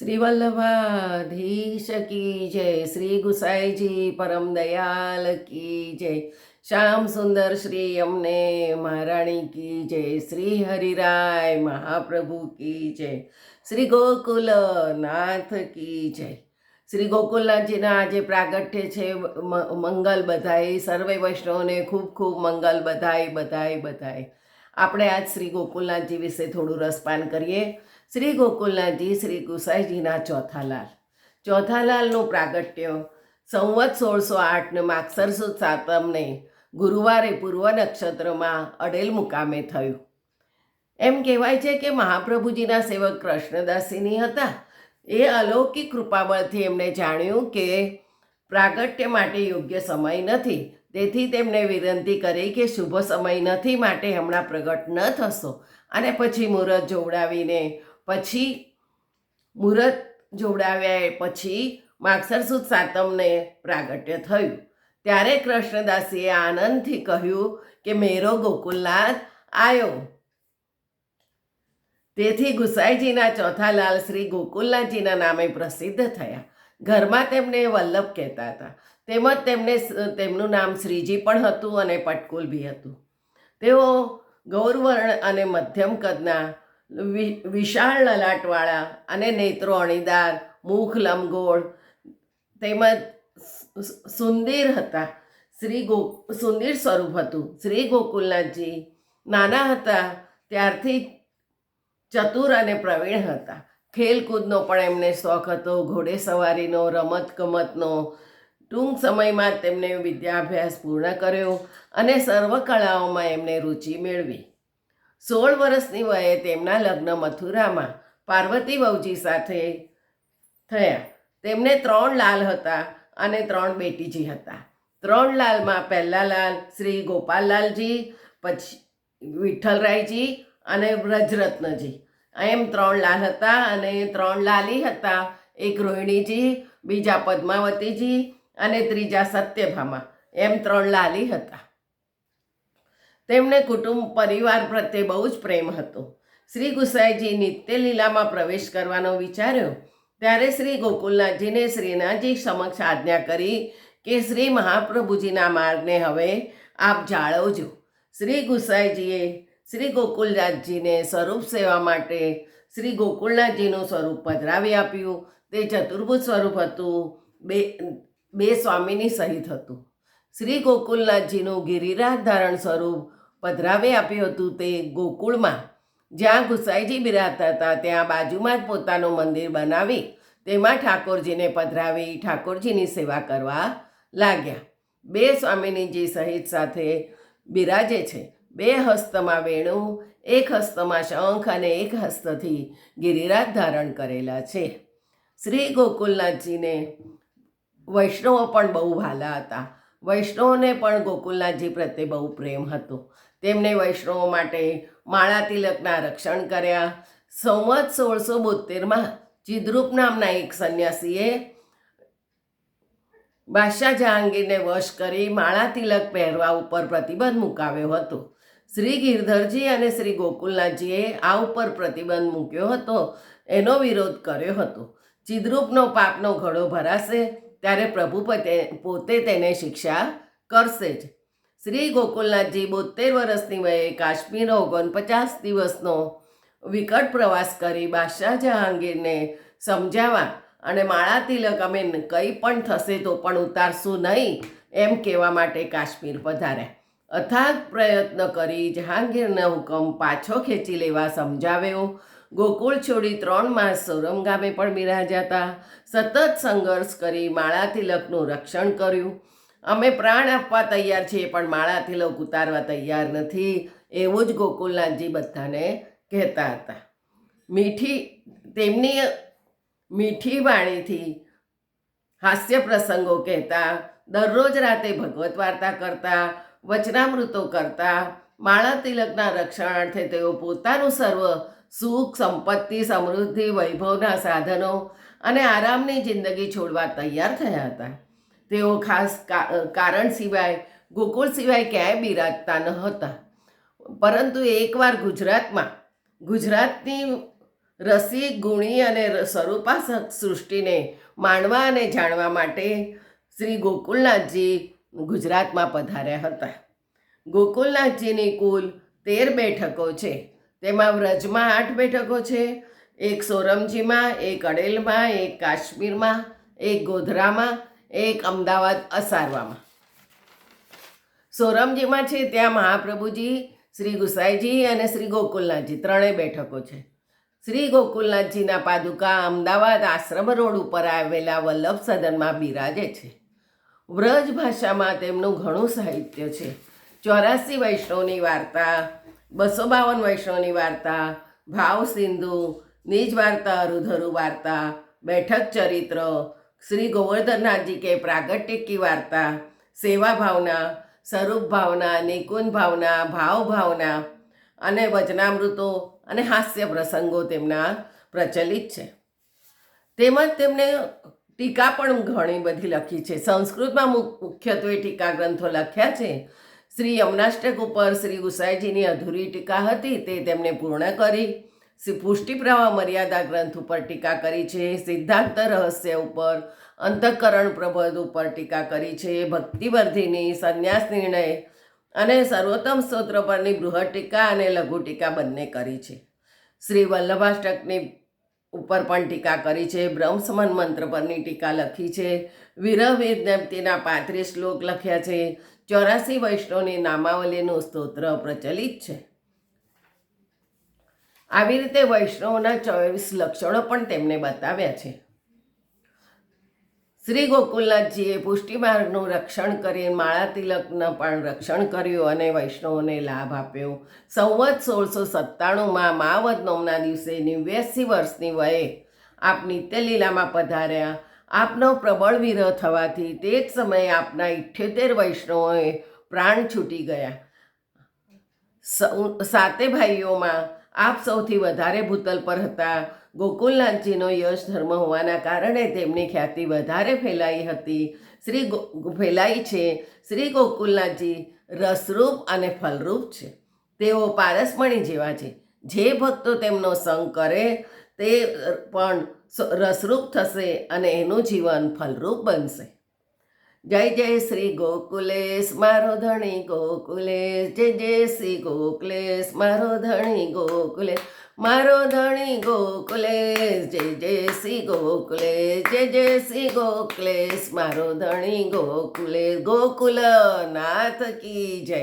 શ્રી વલ્લભાધીશ કી જય, શ્રી ગુસાઈજી પરમ દયાલ કી જય, શ્યામ સુંદર શ્રી અમને મહારાણી કી જય, શ્રી હરિરાય મહાપ્રભુ કી જય, શ્રી ગોકુલ નાથ કી જય. શ્રી ગોકુલનાથજીના આજે પ્રાગટ્ય છે. મંગલ બધાય, સર્વે વૈષ્ણવને ખૂબ ખૂબ મંગલ બધાય બધાય બધાય. આપણે આજ શ્રી ગોકુલનાથજી વિશે થોડું રસપાન કરીએ. શ્રી ગોકુલનાથજી શ્રી ગુસાઈજીના ચોથા લાલનું પ્રાગટ્ય સંવત 1608 માગસર સુદ સાતમને ગુરુવારે પૂર્વ નક્ષત્રમાં અડેલ મુકામે થયું. એમ કહેવાય છે કે મહાપ્રભુજીના સેવક કૃષ્ણદાસીની હતા. એ અલૌકિક કૃપાબળથી એમણે જાણ્યું કે પ્રાગટ્ય માટે યોગ્ય સમય નથી. તેથી તેમણે વિનંતી કરી કે શુભ સમય નથી, માટે હમણાં પ્રગટ ન થશો. અને પછી મુહૂર્ત જોવડાવ્યા પછી માગસર સુદ સાતમને પ્રાગટ્ય થયું. ત્યારે કૃષ્ણદાસીએ આનંદથી કહ્યું કે મેરો ગોકુલનાથ આવ્યો. તેથી ગુસાઈજીના ચોથા લાલ શ્રી ગોકુલનાથજીના નામે પ્રસિદ્ધ થયા. ઘરમાં તેમને વલ્લભ કહેતા હતા. તેમજ તેમનું નામ શ્રીજી પણ હતું અને પટકુલ બી હતું. તેઓ ગૌરવર્ણ અને મધ્યમ કદના, વિશાળ લલાટવાળા અને નેત્રો અણીદાર, મુખ લંબગોળ તેમજ સુંદર હતા. સુંદર સ્વરૂપ હતું. શ્રી ગોકુલનાથજી નાના હતા ત્યારથી ચતુર અને પ્રવીણ હતા. ખેલકૂદનો પણ એમને શોખ હતો, ઘોડેસવારીનો, રમતગમતનો. ટૂંક સમયમાં તેમણે વિદ્યાભ્યાસ પૂર્ણ કર્યો અને સર્વ કળાઓમાં એમને રુચિ મેળવી. 16 વર્ષની વયે તેમના લગ્ન મથુરામાં પાર્વતી વહુજી સાથે થયા. તેમને 3 લાલ હતા અને 3 બેટીજી હતા. 3 લાલમાં પહેલા લાલ શ્રી ગોપાલલાલજી, પછી વિઠ્ઠલરાયજી અને વ્રજરત્નજી. એમ 3 લાલ હતા અને 3 લાલી હતા. એક રોહિણીજી, બીજા પદ્માવતીજી અને ત્રીજા સત્યભામા. એમ 3 લાલી હતા. તેમને કુટુંબ પરિવાર પ્રત્યે બહુ જ પ્રેમ હતો. શ્રી ગુસાઈજી નિત્ય લીલામાં પ્રવેશ કરવાનો વિચાર્યો ત્યારે શ્રી ગોકુલનાથજીને શ્રીનાથજી સમક્ષ આજ્ઞા કરી કે શ્રી મહાપ્રભુજીના માર્ગને હવે આપ જાળવજો. શ્રી ગુસાઈજીએ શ્રી ગોકુલનાથજીને સ્વરૂપ સેવા માટે શ્રી ગોકુલનાથજીનું સ્વરૂપ પધરાવી આપ્યું. તે ચતુર્ભુજ સ્વરૂપ હતું, બે સ્વામીની સહિત હતું. શ્રી ગોકુલનાથજીનું ગિરિરાજ ધારણ સ્વરૂપ પધરાવી આપ્યું હતું. તે ગોકુળમાં જ્યાં ગુસાઈજી બિરાજતા હતા ત્યાં બાજુમાં જ પોતાનું મંદિર બનાવી તેમાં ઠાકોરજીને પધરાવી ઠાકોરજીની સેવા કરવા લાગ્યા. 2 સ્વામિનીજી સહિત સાથે બિરાજે છે. 2 હસ્તમાં વેણુ, 1 હસ્તમાં શંખ અને 1 હસ્તથી ગિરિરાજ ધારણ કરેલા છે. શ્રી ગોકુલનાથજીને વૈષ્ણવો પણ બહુ વહાલા હતા. વૈષ્ણવોને પણ ગોકુલનાથજી પ્રત્યે બહુ પ્રેમ હતો. તેમણે વૈષ્ણવો માટે માળા તિલકના રક્ષણ કર્યા. સંવત 1672માં ચિદ્રૂપ નામના એક સંન્યાસીએ બાદશાહ જહાંગીરને વશ કરી માળા તિલક પહેરવા ઉપર પ્રતિબંધ મુકાવ્યો હતો. શ્રી ગિરધરજી અને શ્રી ગોકુલનાથજીએ આ ઉપર પ્રતિબંધ મૂક્યો હતો, એનો વિરોધ કર્યો હતો. ચિદ્રૂપનો પાપનો ઘડો ભરાશે ત્યારે પ્રભુ પોતે તેને શિક્ષા કરશે જ. શ્રી ગોકુલનાથજી 72 વર્ષની વયે કાશ્મીરનો 49 દિવસનો વિકટ પ્રવાસ કરી બાદશાહ જહાંગીરને સમજાવવા અને માળા તિલક અમે કંઈ પણ થશે તો પણ ઉતારશું નહીં એમ કહેવા માટે કાશ્મીર પધાર્યા. અથાગ પ્રયત્ન કરી જહાંગીરનો હુકમ પાછો ખેંચી લેવા સમજાવ્યો. ગોકુળ છોડી 3 માસ સોરમ ગામે પણ બિરાજ્યા હતા. સતત સંઘર્ષ કરી માળા તિલકનું રક્ષણ કર્યું. અમે પ્રાણ આપવા તૈયાર છીએ પણ માળા તિલક ઉતારવા તૈયાર નથી, એવું જ ગોકુલનાથજી બધાને કહેતા હતા. તેમની મીઠી વાણીથી હાસ્ય પ્રસંગો કહેતા, દરરોજ રાતે ભગવત વાર્તા કરતા, વચનામૃતો કરતા. માળા તિલકના રક્ષણાર્થે તેઓ પોતાનું સર્વ સુખ, સંપત્તિ, સમૃદ્ધિ, વૈભવના સાધનો અને આરામની જિંદગી છોડવા તૈયાર થયા હતા. તેઓ ખાસ કારણ સિવાય ગોકુળ સિવાય ક્યાંય બિરાજતા ન હતા. પરંતુ એકવાર ગુજરાતની રસિક, ગુણી અને સ્વરૂપાસક સૃષ્ટિને માણવા અને જાણવા માટે શ્રી ગોકુલનાથજી ગુજરાતમાં પધાર્યા હતા. ગોકુલનાથજીની કુલ 13 બેઠકો છે. તેમાં વ્રજમાં 8 બેઠકો છે, એક સોરમજીમાં, એક અડેલમાં, એક કાશ્મીરમાં, એક ગોધરામાં, એક અમદાવાદ અસારવામાં. સોરમજીમાં છે ત્યાં મહાપ્રભુજી, શ્રી ગુસાઈજી અને શ્રી ગોકુલનાથજી ત્રણેય બેઠકો છે. શ્રી ગોકુલનાથજીના પાદુકા અમદાવાદ આશ્રમ રોડ ઉપર આવેલા વલ્લભ સદનમાં બિરાજે છે. વ્રજ ભાષામાં તેમનું ઘણું સાહિત્ય છે. 84 વૈષ્ણવની વાર્તા, 252 વૈષ્ણવની વાર્તા, ભાવ સિંધુ, નિજ વાર્તા, અરુધરુ વાર્તા, બેઠક ચરિત્ર, શ્રી ગોવર્ધનનાથજી કે પ્રાગટ્ય કી વાર્તા, સેવા ભાવના, સ્વરૂપ ભાવના, નિકુંજ ભાવના, ભાવ ભાવના અને વચનામૃતો અને હાસ્ય પ્રસંગો તેમના પ્રચલિત છે. તેમજ તેમને ટીકા પણ ઘણી બધી લખી છે. સંસ્કૃતમાં મુખ્યત્વે ટીકા ગ્રંથો લખ્યા છે. શ્રી યમનાષ્ટક ઉપર શ્રી ગુસાઈજીની અધૂરી ટીકા હતી, તે તેમણે પૂર્ણ કરી. શ્રી પુષ્ટિપ્રવાહ મર્યાદા ગ્રંથ ઉપર ટીકા કરી છે. સિદ્ધાંત રહસ્ય ઉપર, અંતઃકરણ પ્રબોધ ઉપર ટીકા કરી છે. ભક્તિવર્ધિની, સંન્યાસ નિર્ણય અને સર્વોત્તમ સ્તોત્ર પરની બૃહદ ટીકા અને લઘુ ટીકા બંને કરી છે. શ્રી વલ્લભાષ્ટકની ઉપર પણ ટીકા કરી છે. બ્રહ્મસમન મંત્ર પરની ટીકા લખી છે. વિરહ વિજ્ઞપ્તિના 35 શ્લોક લખ્યા છે. 84 વૈષ્ણવની નામાવલીનું સ્તોત્ર પ્રચલિત છે. આવી રીતે વૈષ્ણવના 24 લક્ષણો પણ તેમને બતાવ્યા છે. શ્રી ગોકુલનાથજીએ પુષ્ટિમાર્ગનું રક્ષણ કરી માળા તિલકનું પણ રક્ષણ કર્યું અને વૈષ્ણવોને લાભ આપ્યો. સંવત 1697માં માવદ નોમના દિવસે 89 વર્ષની વયે આપ નિત્યલીલામાં પધાર્યા. આપનો પ્રબળ વિરહ થવાથી તે જ સમયે આપના 78 વૈષ્ણવોએ પ્રાણ છૂટી ગયા. 7 ભાઈઓમાં આપ સૌથી વધારે ભૂતલ પર હતા. ગોકુલનાથજીનો યશ ધર્મ હોવાના કારણે તેમની ખ્યાતિ વધારે ફેલાઈ છે. શ્રી ગોકુલનાથજી રસરૂપ અને ફલરૂપ છે. તેઓ પારસમણી જેવા છે. જે ભક્તો તેમનો સંગ કરે તે પણ રસરૂપ થશે અને એનું જીવન ફલરૂપ બનશે. જય જય શ્રી ગોકુલેશ મારો ધણી ગોકુલેશ, જય જય શ્રી ગોકુલેશ મારો ધણી ગોકુલેશ, મારો ધણી ગોકુલેશ, જય જય શ્રી ગોકુલેશ, જય જય શ્રી ગોકુલેશ મારો ધણી ગોકુલેશ. ગોકુલનાથ કી જય.